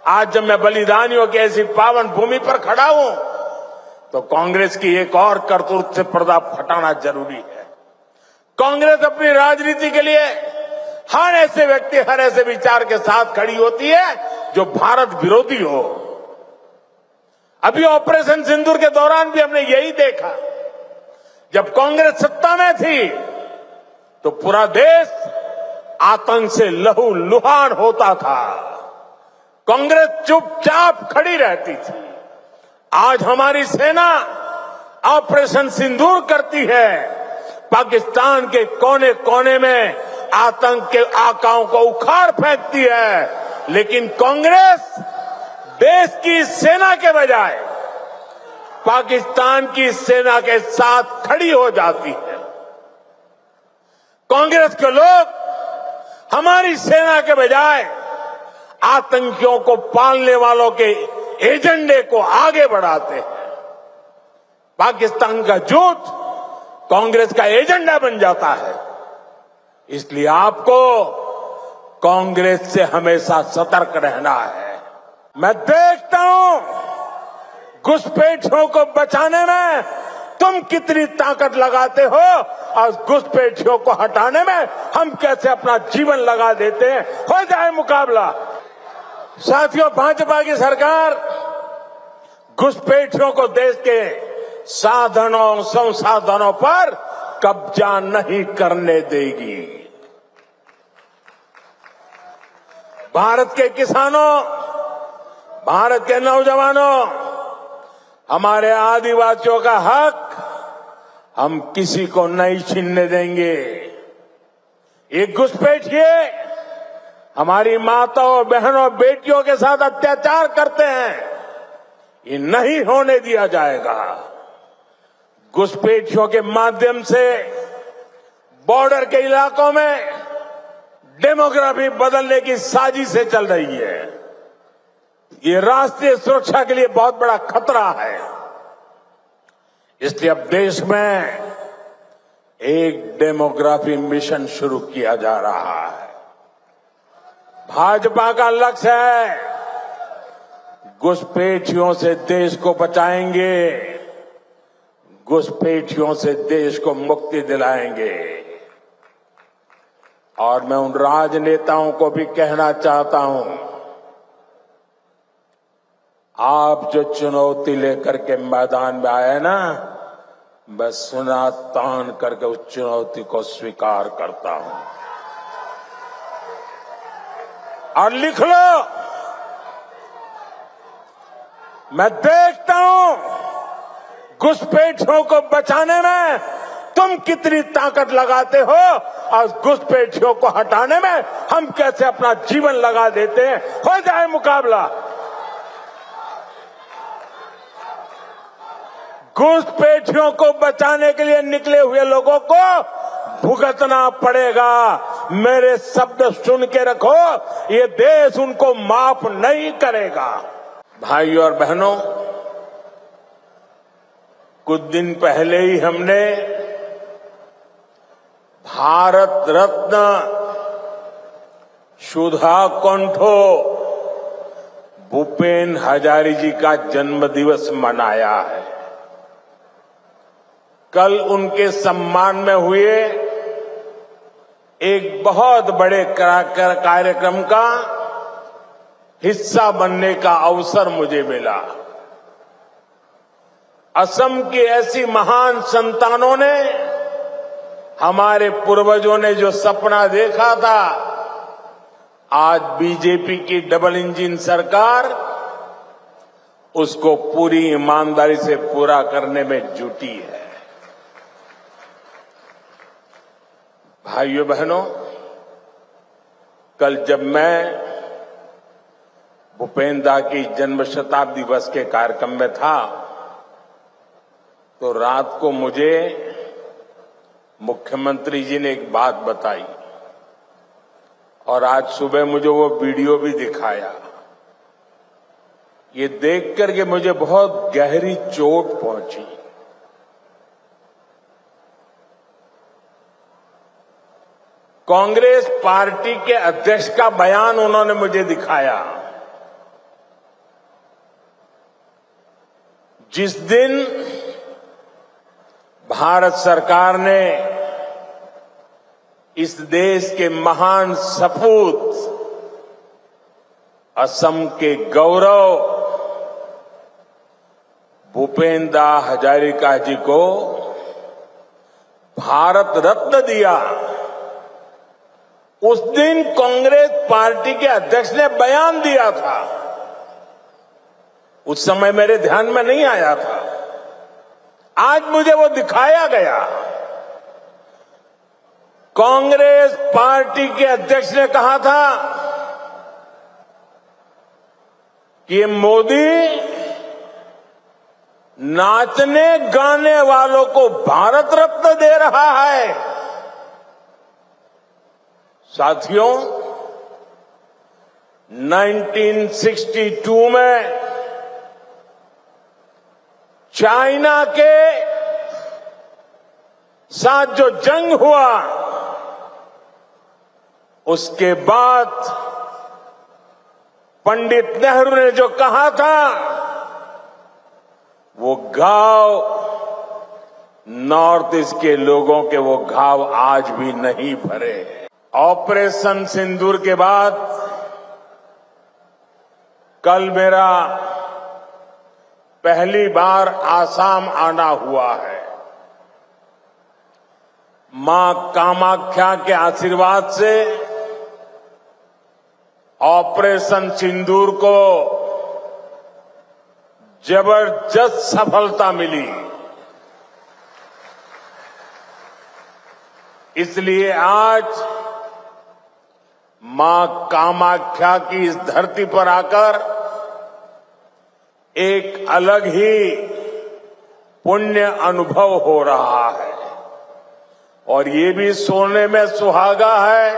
आज जब मैं बलिदानियों की ऐसी पावन भूमि पर खड़ा हूं तो कांग्रेस की एक और करतूत से पर्दा हटाना जरूरी है। कांग्रेस अपनी राजनीति के लिए हर ऐसे व्यक्ति, हर ऐसे विचार के साथ खड़ी होती है जो भारत विरोधी हो। अभी ऑपरेशन सिंदूर के दौरान भी हमने यही देखा। जब कांग्रेस सत्ता में थी तो पूरा देश आतंक से लहूलुहान होता था, कांग्रेस चुपचाप खड़ी रहती थी। आज हमारी सेना ऑपरेशन सिंदूर करती है, पाकिस्तान के कोने कोने में आतंक के आकाओं को उखाड़ फेंकती है, लेकिन कांग्रेस देश की सेना के बजाय पाकिस्तान की सेना के साथ खड़ी हो जाती है। कांग्रेस के लोग हमारी सेना के बजाय आतंकियों को पालने वालों के एजेंडे को आगे बढ़ाते हैं। पाकिस्तान का झूठ कांग्रेस का एजेंडा बन जाता है। इसलिए आपको कांग्रेस से हमेशा सतर्क रहना है। मैं देखता हूं घुसपैठियों को बचाने में तुम कितनी ताकत लगाते हो और घुसपैठियों को हटाने में हम कैसे अपना जीवन लगा देते हैं। हो जाए मुकाबला। साथियों, भाजपा की सरकार घुसपैठियों को देश के साधनों संसाधनों पर कब्जा नहीं करने देगी। भारत के किसानों, भारत के नौजवानों, हमारे आदिवासियों का हक हम किसी को नहीं छीनने देंगे। ये घुसपैठिए हमारी माताओं, बहनों, बेटियों के साथ अत्याचार करते हैं, ये नहीं होने दिया जाएगा। घुसपैठियों के माध्यम से बॉर्डर के इलाकों में डेमोग्राफी बदलने की साजिशें चल रही है। ये राष्ट्रीय सुरक्षा के लिए बहुत बड़ा खतरा है। इसलिए अब देश में एक डेमोग्राफी मिशन शुरू किया जा रहा है। भाजपा का लक्ष्य है घुसपैठियों से देश को बचाएंगे, घुसपैठियों से देश को मुक्ति दिलाएंगे। और मैं उन राजनेताओं को भी कहना चाहता हूं, आप जो चुनौती लेकर के मैदान में आए ना, मैं सुना तान करके उस चुनौती को स्वीकार करता हूं। और लिख लो, मैं देखता हूं घुसपैठियों को बचाने में तुम कितनी ताकत लगाते हो और घुसपैठियों को हटाने में हम कैसे अपना जीवन लगा देते हैं। हो जाए मुकाबला। घुसपैठियों को बचाने के लिए निकले हुए लोगों को भुगतना पड़ेगा। मेरे शब्द सुन के रखो, ये देश उनको माफ नहीं करेगा। भाइयों और बहनों, कुछ दिन पहले ही हमने भारत रत्न सुधा कंठो भूपेन हजारी जी का जन्मदिवस मनाया है। कल उनके सम्मान में हुए एक बहुत बड़े कार्यक्रम का हिस्सा बनने का अवसर मुझे मिला। असम की ऐसी महान संतानों ने, हमारे पूर्वजों ने जो सपना देखा था, आज बीजेपी की डबल इंजन सरकार उसको पूरी ईमानदारी से पूरा करने में जुटी है। भाइयों बहनों, कल जब मैं भूपेंद्र की जन्म शताब्दी दिवस के कार्यक्रम में था तो रात को मुझे मुख्यमंत्री जी ने एक बात बताई और आज सुबह मुझे वो वीडियो भी दिखाया। ये देख करके मुझे बहुत गहरी चोट पहुंची। कांग्रेस पार्टी के अध्यक्ष का बयान उन्होंने मुझे दिखाया जिस दिन भारत सरकार ने इस देश के महान सपूत असम के गौरव भूपेंद्र हजारिका जी को भारत रत्न दिया, उस दिन कांग्रेस पार्टी के अध्यक्ष ने बयान दिया था। उस समय मेरे ध्यान में नहीं आया था, आज मुझे वो दिखाया गया। कांग्रेस पार्टी के अध्यक्ष ने कहा था कि ये मोदी नाचने गाने वालों को भारत रत्न दे रहा है। साथियों, 1962 में चाइना के साथ जो जंग हुआ, उसके बाद पंडित नेहरू ने जो कहा था, वो घाव नॉर्थ ईस्ट के लोगों के वो घाव आज भी नहीं भरे। ऑपरेशन सिंदूर के बाद कल मेरा पहली बार आसाम आना हुआ है। मां कामाख्या के आशीर्वाद से ऑपरेशन सिंदूर को जबरदस्त सफलता मिली। इसलिए आज मां कामाख्या की इस धरती पर आकर एक अलग ही पुण्य अनुभव हो रहा है। और ये भी सोचने में सुहागा है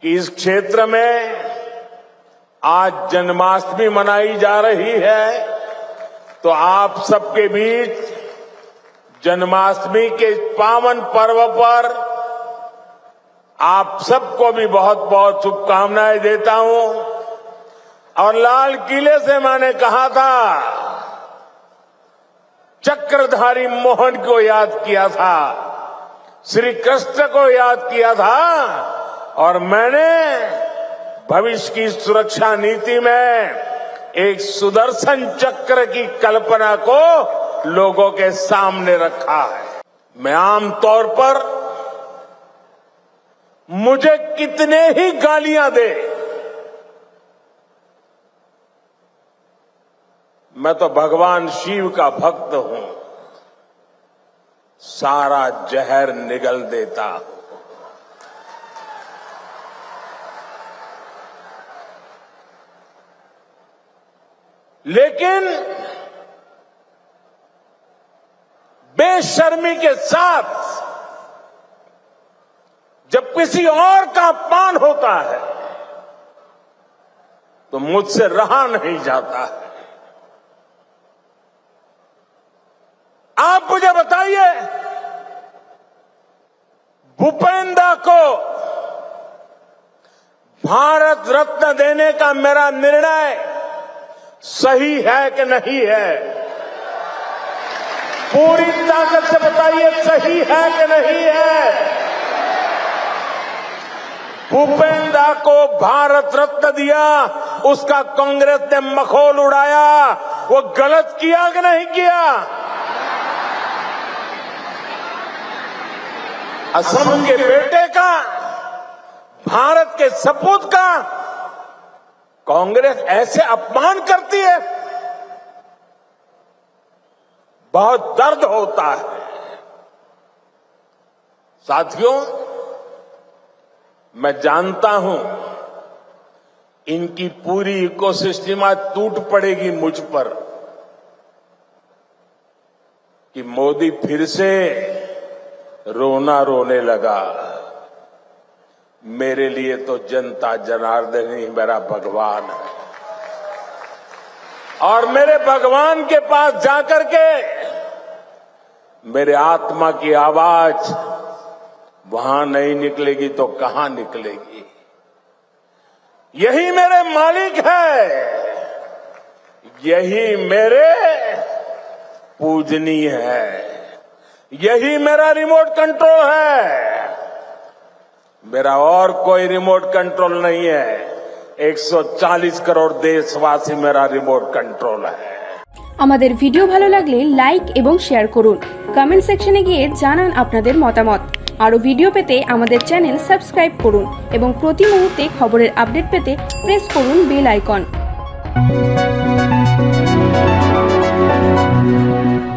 कि इस क्षेत्र में आज जन्माष्टमी मनाई जा रही है, तो आप सबके बीच जन्माष्टमी के पावन पर्व पर आप सबको भी बहुत बहुत शुभकामनाएं देता हूं। और लाल किले से मैंने कहा था, चक्रधारी मोहन को याद किया था, श्री कृष्ण को याद किया था, और मैंने भविष्य की सुरक्षा नीति में एक सुदर्शन चक्र की कल्पना को लोगों के सामने रखा है। मैं आमतौर पर मुझे कितने ही गालियां दे, मैं तो भगवान शिव का भक्त हूं, सारा जहर निगल देता हूं। लेकिन बेशर्मी के साथ जब किसी और का अपमान होता है तो मुझसे रहा नहीं जाता है। आप मुझे बताइए, भूपेंद्र को भारत रत्न देने का मेरा निर्णय सही है कि नहीं है? पूरी ताकत से बताइए, सही है कि नहीं है? भूपेंद्र को भारत रत्न दिया, उसका कांग्रेस ने मखौल उड़ाया, वो गलत किया कि नहीं किया? असम के बेटे का, भारत के सपूत का कांग्रेस ऐसे अपमान करती है, बहुत दर्द होता है। साथियों, मैं जानता हूं इनकी पूरी इकोसिस्टम आज टूट पड़ेगी मुझ पर कि मोदी फिर से रोना रोने लगा। मेरे लिए तो जनता जनार्दन ही मेरा भगवान है, और मेरे भगवान के पास जाकर के मेरे आत्मा की आवाज वहां नहीं निकलेगी तो कहां निकलेगी? यही मेरे मालिक है, यही मेरे पूजनीय है, यही मेरा रिमोट कंट्रोल है। मेरा और कोई रिमोट कंट्रोल नहीं है। 140 करोड़ देशवासी मेरा रिमोट कंट्रोल है। আমাদের ভিডিও ভালো লাগলে লাইক এবং শেয়ার করুন। কমেন্ট সেকশনে গিয়ে জানান আপনাদের মতামত। আরো ভিডিও পেতে আমাদের চ্যানেল সাবস্ক্রাইব করুন এবং প্রতি মুহূর্তে খবরের আপডেট পেতে প্রেস করুন বেল আইকন।